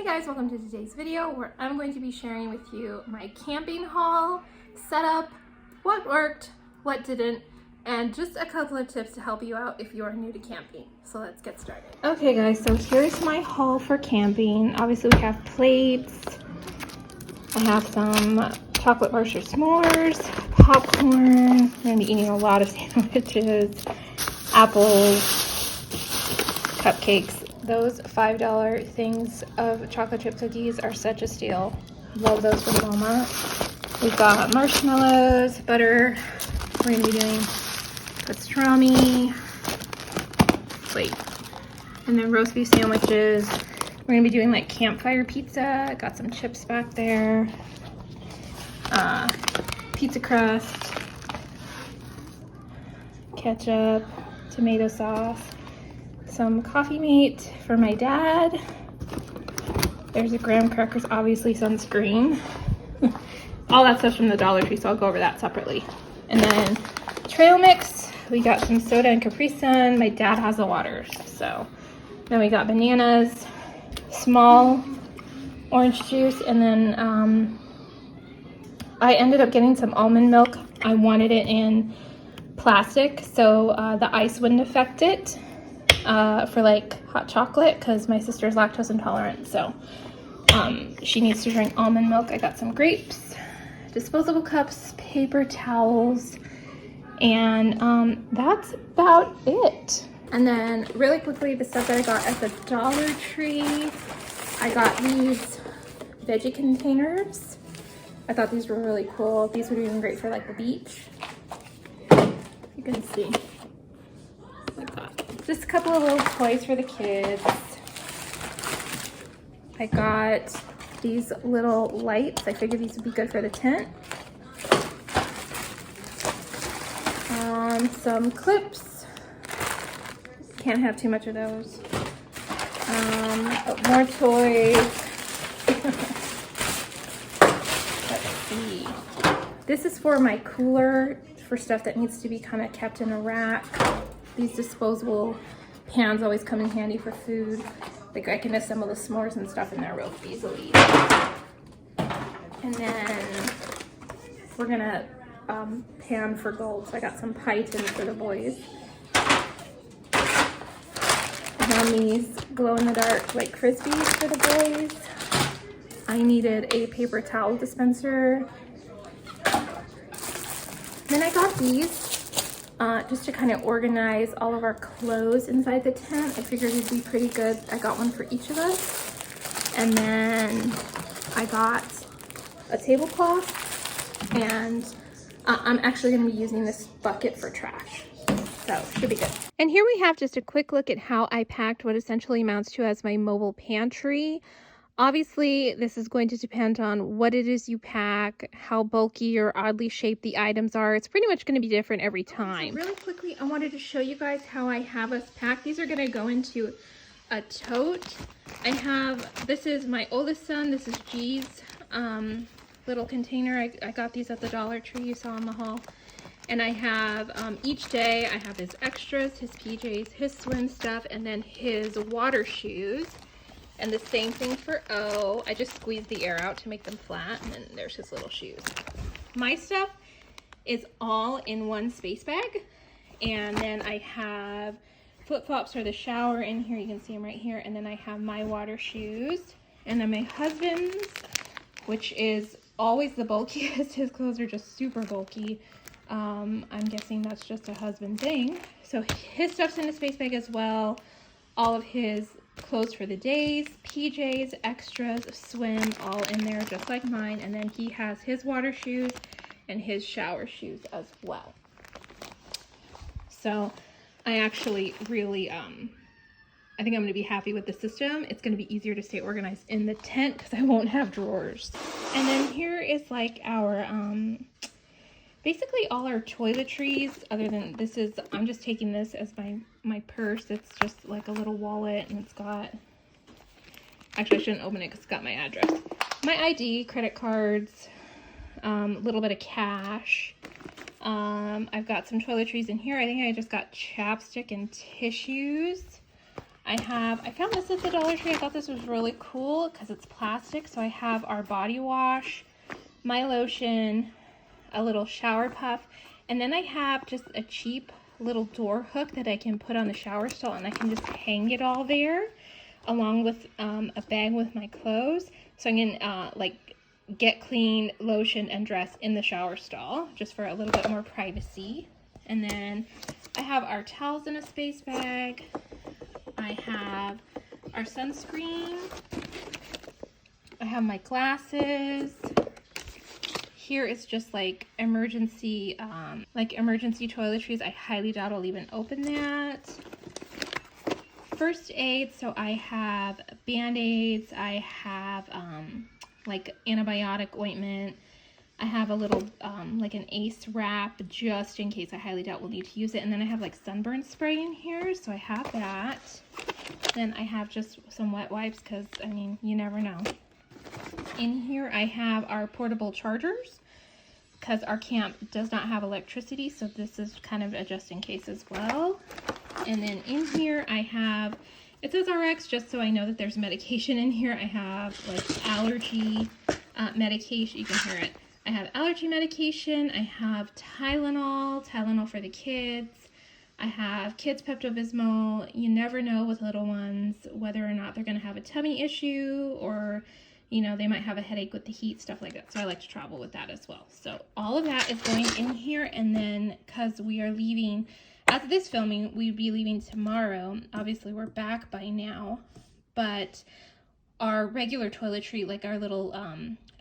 Hey guys, welcome to today's video where I'm going to be sharing with you my camping haul, setup, what worked, what didn't, and just a couple of tips to help you out if you are new to camping. So let's get started. Okay guys, so here's my haul for camping. Obviously we have plates. I have some chocolate Marshall s'mores, popcorn. We're gonna be eating a lot of sandwiches, apples, cupcakes. Those $5 things of chocolate chip cookies are such a steal. Love those from Walmart. We've got marshmallows, butter. We're gonna be doing pastrami, wait, and then roast beef sandwiches. We're gonna be doing like campfire pizza. Got some chips back there. Pizza crust, ketchup, tomato sauce. Some coffee mate for my dad. There's a graham crackers, obviously sunscreen. All that stuff's from the Dollar Tree, so I'll go over that separately. And then trail mix, we got some soda and Capri Sun. My dad has the waters, so. Then we got bananas, small orange juice, and then I ended up getting some almond milk. I wanted it in plastic, so the ice wouldn't affect it. For like hot chocolate because my sister's lactose intolerant, so she needs to drink almond milk. I got some grapes, disposable cups, paper towels, and that's about it. And then really quickly, the stuff that I got at the Dollar Tree, I got these veggie containers. I thought these were really cool. These would be even great for like the beach. You can see. Just a couple of little toys for the kids. I got these little lights. I figured these would be good for the tent. Some clips. Can't have too much of those. More toys. Let's see. This is for my cooler, for stuff that needs to be kind of kept in a rack. These disposable pans always come in handy for food. Like I can assemble the s'mores and stuff in there real easily. And then we're gonna pan for gold. So I got some pie tins for the boys. I found these glow-in-the-dark like Frisbees for the boys. I needed a paper towel dispenser. Then I got these. Just to kind of organize all of our clothes inside the tent. I figured it'd be pretty good. I got one for each of us. And then I got a tablecloth, and I'm actually going to be using this bucket for trash. So should be good. And here we have just a quick look at how I packed what essentially amounts to as my mobile pantry. Obviously, this is going to depend on what it is you pack, how bulky or oddly shaped the items are. It's pretty much going to be different every time. So really quickly, I wanted to show you guys how I have us packed. These are going to go into a tote. This is my oldest son. This is G's little container. I got these at the Dollar Tree you saw in the haul. And I have, each day, I have his extras, his PJs, his swim stuff, and then his water shoes. And the same thing for O. I just squeezed the air out to make them flat, and then there's his little shoes. My stuff is all in one space bag, and then I have flip-flops for the shower in here. You can see them right here. And then I have my water shoes, and then my husband's, which is always the bulkiest. His clothes are just super bulky. I'm guessing that's just a husband thing. So his stuff's in a space bag as well. All of his clothes for the days, PJs, extras, swim, all in there just like mine. And then he has his water shoes and his shower shoes as well. So I actually really, I think I'm going to be happy with the system. It's going to be easier to stay organized in the tent because I won't have drawers. And then here is like our, basically all our toiletries, other than this is, I'm just taking this as my purse. It's just like a little wallet, and it's got, actually I shouldn't open it because it's got my address. My ID, credit cards, a little bit of cash. I've got some toiletries in here. I think I just got chapstick and tissues. I found this at the Dollar Tree. I thought this was really cool because it's plastic. So I have our body wash, my lotion, a little shower puff, and then I have just a cheap little door hook that I can put on the shower stall, and I can just hang it all there along with a bag with my clothes. So I can like get clean, lotion, and dress in the shower stall just for a little bit more privacy. And then I have our towels in a space bag. I have our sunscreen. I have my glasses. Here is just like emergency toiletries. I highly doubt I'll even open that. First aid, so I have Band-Aids. I have like antibiotic ointment. I have a little like an Ace wrap just in case. I highly doubt we'll need to use it. And then I have like sunburn spray in here, so I have that. Then I have just some wet wipes because, I mean, you never know. In here I have our portable chargers because our camp does not have electricity, so this is kind of a just in case as well. And then in here I have, it says RX just so I know that there's medication in here. I have like allergy medication, you can hear it. I have allergy medication, I have Tylenol for the kids. I have kids Pepto-Bismol. You never know with little ones whether or not they're going to have a tummy issue or, you know, they might have a headache with the heat, stuff like that. So I like to travel with that as well. So all of that is going in here. And then because we are leaving, after this filming, we'd be leaving tomorrow. Obviously, we're back by now. But our regular toiletry, like our little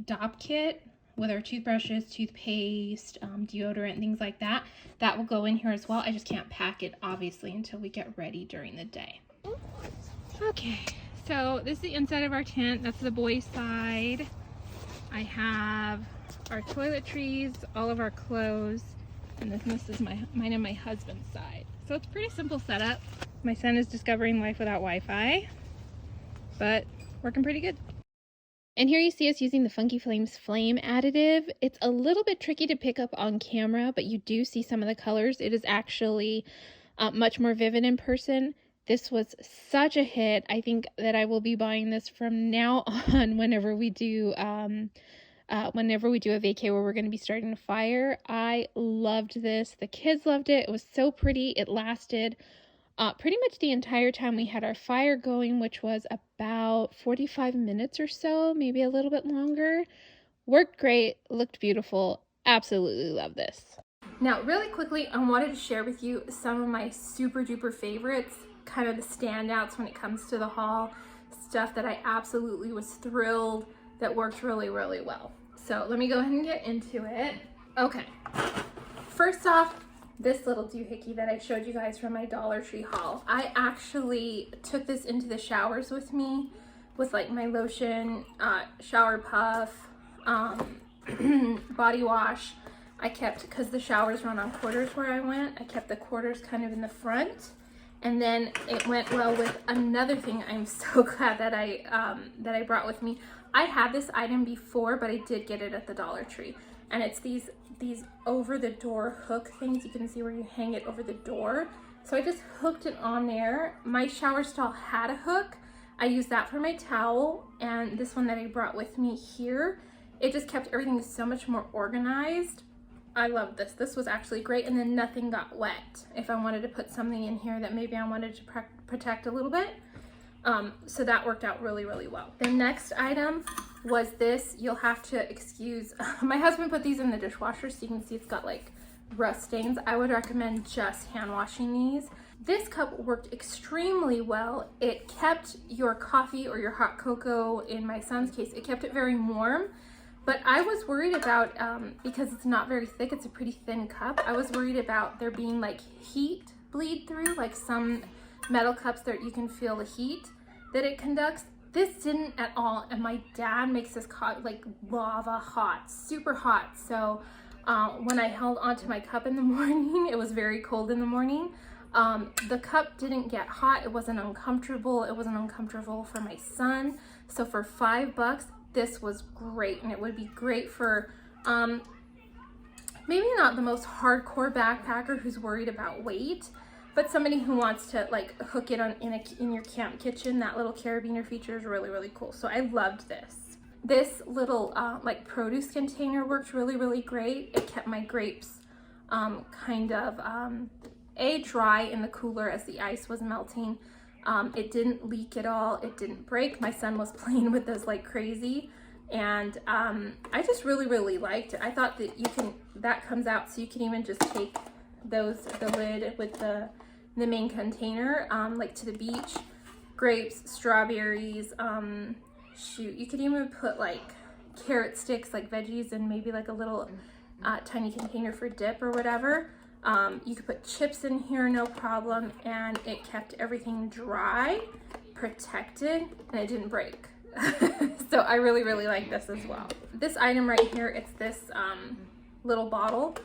DOP kit, with our toothbrushes, toothpaste, deodorant, things like that, that will go in here as well. I just can't pack it, obviously, until we get ready during the day. Okay, so this is the inside of our tent. That's the boys' side. I have our toiletries, all of our clothes, and this is mine and my husband's side. So it's a pretty simple setup. My son is discovering life without Wi-Fi, but working pretty good. And here you see us using the Funky Flames Flame Additive. It's a little bit tricky to pick up on camera, but you do see some of the colors. It is actually much more vivid in person. This was such a hit. I think that I will be buying this from now on whenever we do a vacay where we're going to be starting a fire. I loved this. The kids loved it. It was so pretty. It lasted pretty much the entire time we had our fire going, which was about 45 minutes or so, maybe a little bit longer. Worked great, looked beautiful, absolutely love this. Now, really quickly, I wanted to share with you some of my super duper favorites, kind of the standouts when it comes to the haul, stuff that I absolutely was thrilled that worked really, really well. So let me go ahead and get into it. Okay, first off, this little doohickey that I showed you guys from my Dollar Tree haul. I actually took this into the showers with me with like my lotion, shower puff, body wash. I kept, because the showers run on quarters where I went, I kept the quarters kind of in the front. And then it went well with another thing I'm so glad that I brought with me. I had this item before, but I did get it at the Dollar Tree. And it's these over the door hook things. You can see where you hang it over the door. So I just hooked it on there. My shower stall had a hook. I used that for my towel, and this one that I brought with me here, it just kept everything so much more organized. I love this. This was actually great, and then nothing got wet if I wanted to put something in here that maybe I wanted to protect a little bit. So that worked out really, really well. The next item was this. You'll have to excuse, my husband put these in the dishwasher so you can see it's got like rust stains. I would recommend just hand washing these. This cup worked extremely well. It kept your coffee or your hot cocoa, in my son's case, it kept it very warm. But I was worried about, because it's not very thick, it's a pretty thin cup, I was worried about there being like heat bleed through, like some metal cups that you can feel the heat that it conducts. This didn't at all, and my dad makes this like lava hot, super hot. So when I held onto my cup in the morning, it was very cold in the morning. The cup didn't get hot, it wasn't uncomfortable, it wasn't uncomfortable for my son. So for $5, this was great, and it would be great for maybe not the most hardcore backpacker who's worried about weight, but somebody who wants to like hook it on in your camp kitchen, that little carabiner feature is really, really cool. So I loved this. This little like produce container worked really, really great. It kept my grapes kind of dry in the cooler as the ice was melting. It didn't leak at all. It didn't break. My son was playing with those like crazy. And I just really, really liked it. I thought that that comes out so you can even just take the lid with the main container, like to the beach. Grapes, strawberries, shoot, you could even put like carrot sticks, like veggies, and maybe like a little tiny container for dip or whatever. You could put chips in here, no problem, and it kept everything dry, protected, and it didn't break. So I really, really like this as well. This item right here, it's this little bottle.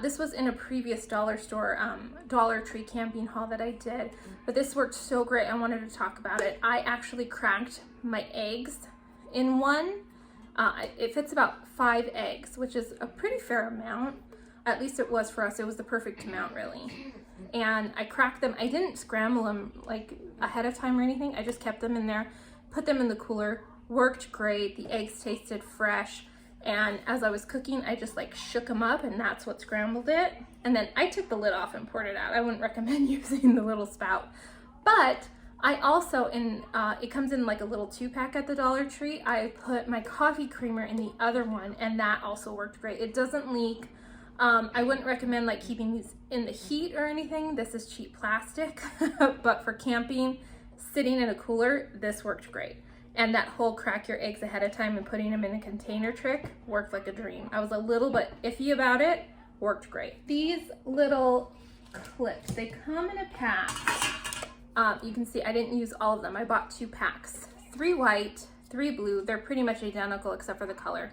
This was in a previous dollar store, Dollar Tree camping haul that I did, but this worked so great. I wanted to talk about it. I actually cracked my eggs in one. It fits about 5 eggs, which is a pretty fair amount. At least it was for us. It was the perfect amount, really. And I cracked them. I didn't scramble them like ahead of time or anything. I just kept them in there, put them in the cooler. Worked great. The eggs tasted fresh. And as I was cooking, I just like shook them up, and that's what scrambled it. And then I took the lid off and poured it out. I wouldn't recommend using the little spout. But I also, it comes in like a little 2-pack at the Dollar Tree. I put my coffee creamer in the other one, and that also worked great. It doesn't leak. I wouldn't recommend like keeping these in the heat or anything. This is cheap plastic, but for camping, sitting in a cooler, this worked great. And that whole crack your eggs ahead of time and putting them in a container trick worked like a dream. I was a little bit iffy about it, worked great. These little clips, they come in a pack. You can see I didn't use all of them. I bought 2 packs, 3 white, 3 blue. They're pretty much identical except for the color.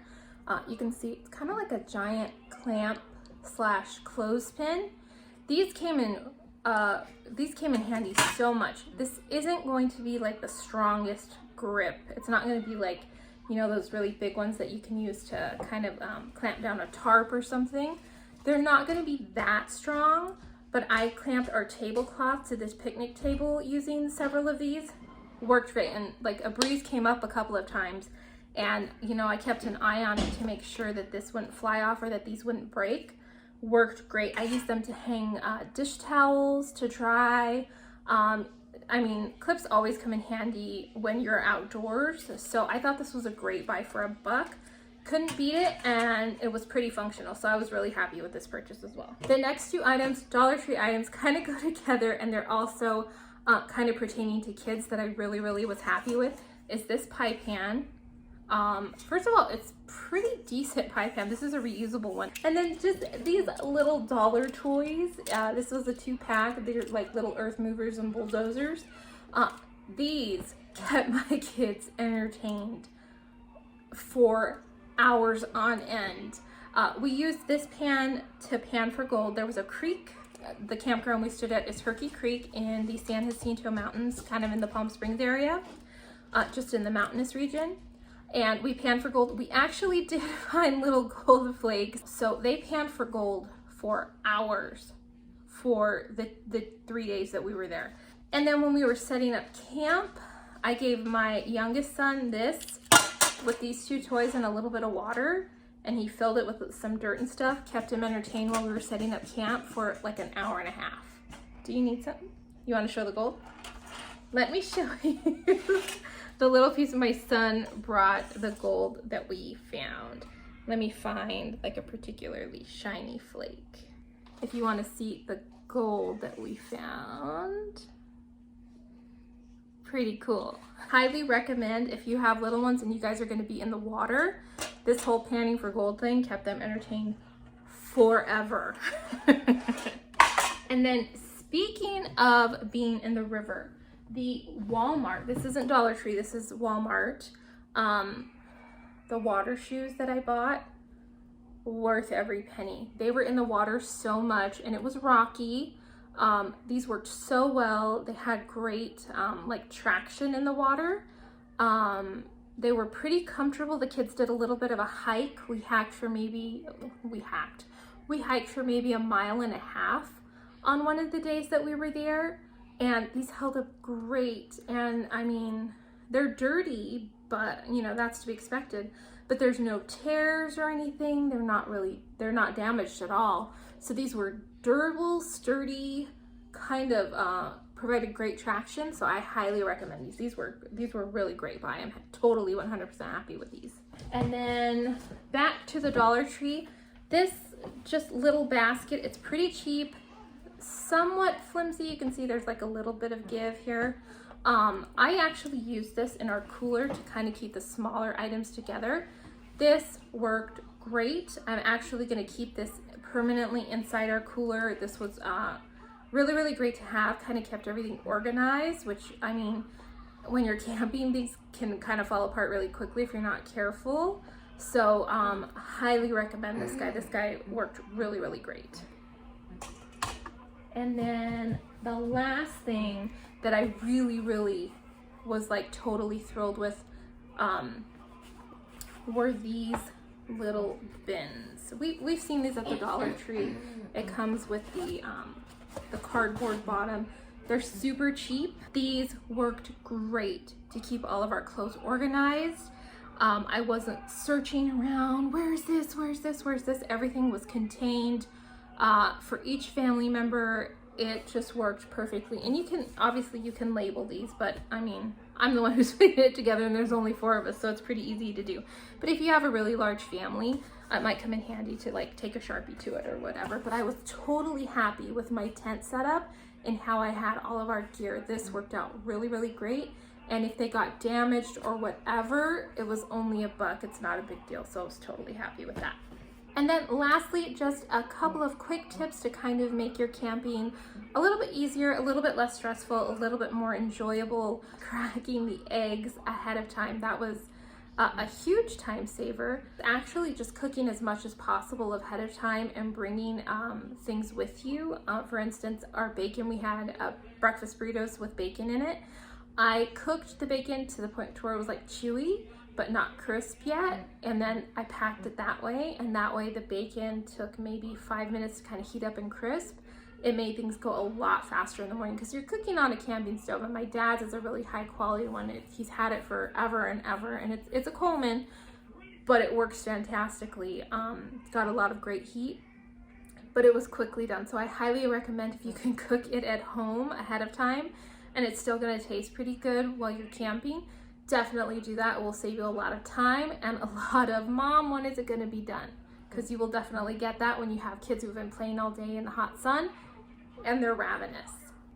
You can see it's kind of like a giant clamp / clothespin. These came in handy so much. This isn't going to be like the strongest grip. It's not going to be like, you know, those really big ones that you can use to kind of clamp down a tarp or something. They're not going to be that strong, but I clamped our tablecloth to this picnic table using several of these. Worked great, and like a breeze came up a couple of times, and you know, I kept an eye on it to make sure that this wouldn't fly off or that these wouldn't break. Worked great. I used them to hang dish towels to dry. I mean, clips always come in handy when you're outdoors, so I thought this was a great buy for $1. Couldn't beat it, and it was pretty functional, so I was really happy with this purchase as well. The next 2 items, Dollar Tree items, kind of go together, and they're also kind of pertaining to kids that I really, really was happy with, is this pie pan. First of all, it's pretty decent pie pan. This is a reusable one. And then just these little dollar toys. This was a 2-pack. They're like little earth movers and bulldozers. These kept my kids entertained for hours on end. We used this pan to pan for gold. There was a creek. The campground we stood at is Herky Creek in the San Jacinto Mountains, kind of in the Palm Springs area, just in the mountainous region. And we panned for gold. We actually did find little gold flakes. So they panned for gold for hours for the 3 days that we were there. And then when we were setting up camp, I gave my youngest son this with these 2 toys and a little bit of water. And he filled it with some dirt and stuff, kept him entertained while we were setting up camp for like an hour and a half. Do you need something? You want to show the gold? Let me show you. The little piece of my son brought the gold that we found. Let me find like a particularly shiny flake. If you want to see the gold that we found. Pretty cool. Highly recommend if you have little ones and you guys are going to be in the water. This whole panning for gold thing kept them entertained forever. And then speaking of being in the river, the Walmart, this isn't Dollar Tree, this is Walmart. The water shoes that I bought, worth every penny. They were in the water so much and it was rocky. These worked so well. They had great like traction in the water. They were pretty comfortable. The kids did a little bit of a hike. We hiked for maybe a mile and a half on one of the days that we were there, and these held up great. And I mean, they're dirty, but you know, that's to be expected, but there's no tears or anything. They're not damaged at all. So these were durable, sturdy, kind of provided great traction. So I highly recommend these. These were really great buy. I'm totally 100% happy with these. And then back to the Dollar Tree. This just little basket, it's pretty cheap, somewhat flimsy. You can see there's like a little bit of give here. I actually used this in our cooler to kind of keep the smaller items together. This worked great. I'm actually going to keep this permanently inside our cooler. This was really, really great to have. Kind of kept everything organized, which, I mean, when you're camping, these can kind of fall apart really quickly if you're not careful. So highly recommend this guy. This guy worked really, really great. And then the last thing that I really, really was like totally thrilled with were these little bins. We've seen these at the Dollar Tree. It comes with the cardboard bottom. They're super cheap. These worked great to keep all of our clothes organized. I wasn't searching around, where's this, where's this, where's this? Everything was contained for each family member. It just worked perfectly. And you can, obviously you can label these, but I mean, I'm the one who's putting it together and there's only 4 of us, so it's pretty easy to do. But if you have a really large family, it might come in handy to like take a Sharpie to it or whatever. But I was totally happy with my tent setup and how I had all of our gear. This worked out really, really great. And if they got damaged or whatever, it was only $1. It's not a big deal. So I was totally happy with that. And then lastly, just a couple of quick tips to kind of make your camping a little bit easier, a little bit less stressful, a little bit more enjoyable. Cracking the eggs ahead of time, that was a huge time saver. Actually just cooking as much as possible ahead of time and bringing things with you. For instance, our bacon, we had breakfast burritos with bacon in it. I cooked the bacon to the point where it was like chewy, but not crisp yet. And then I packed it that way. And that way the bacon took maybe 5 minutes to kind of heat up and crisp. It made things go a lot faster in the morning because you're cooking on a camping stove. And my dad's is a really high quality one. He's had it forever and ever. And it's a Coleman, but it works fantastically. Got a lot of great heat, but it was quickly done. So I highly recommend if you can cook it at home ahead of time and it's still gonna taste pretty good while you're camping, definitely do that. It will save you a lot of time and a lot of, Mom, when is it gonna be done? Because you will definitely get that when you have kids who've been playing all day in the hot sun and they're ravenous.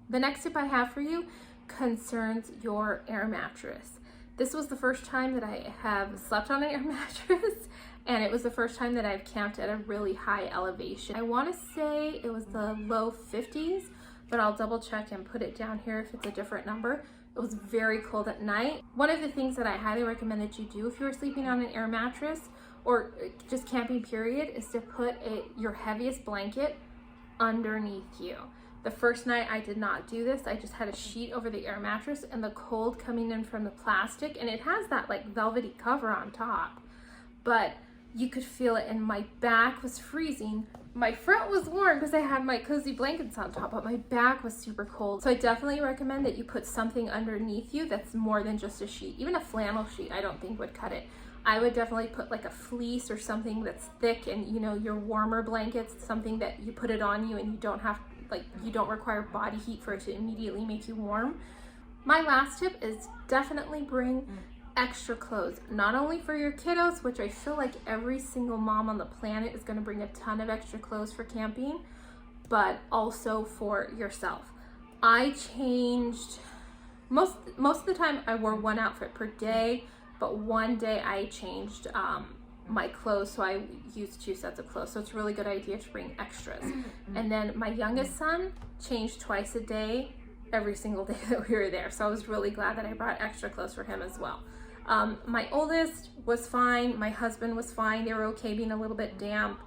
The next tip I have for you concerns your air mattress. This was the first time that I have slept on an air mattress, and it was the first time that I've camped at a really high elevation. I wanna say it was the low 50s, but I'll double check and put it down here if it's a different number. It was very cold at night. One of the things that I highly recommend that you do if you're sleeping on an air mattress or just camping period is to put your heaviest blanket underneath you. The first night I did not do this. I just had a sheet over the air mattress and the cold coming in from the plastic, and it has that like velvety cover on top, but you could feel it, and my back was freezing. My front was warm because I had my cozy blankets on top, but my back was super cold. So I definitely recommend that you put something underneath you that's more than just a sheet. Even a flannel sheet I don't think would cut it. I would definitely put like a fleece or something that's thick, and you know, your warmer blankets, something that you put it on you and you don't have, like, you don't require body heat for it to immediately make you warm. My last tip is definitely bring extra clothes, not only for your kiddos, which I feel like every single mom on the planet is going to bring a ton of extra clothes for camping, but also for yourself. I changed, most of the time I wore one outfit per day, but one day I changed my clothes, so I used 2 sets of clothes. So it's a really good idea to bring extras. And then my youngest son changed twice a day, every single day that we were there. So I was really glad that I brought extra clothes for him as well. My oldest was fine. My husband was fine. They were okay being a little bit damp.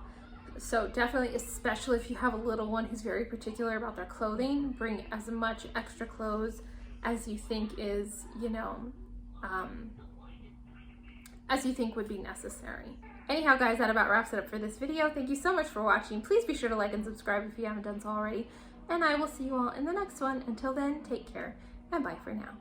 So definitely, especially if you have a little one who's very particular about their clothing, bring as much extra clothes as you think is, you know, as you think would be necessary. Anyhow, guys, that about wraps it up for this video. Thank you so much for watching. Please be sure to like and subscribe if you haven't done so already. and I will see you all in the next one. Until then, take care and bye for now.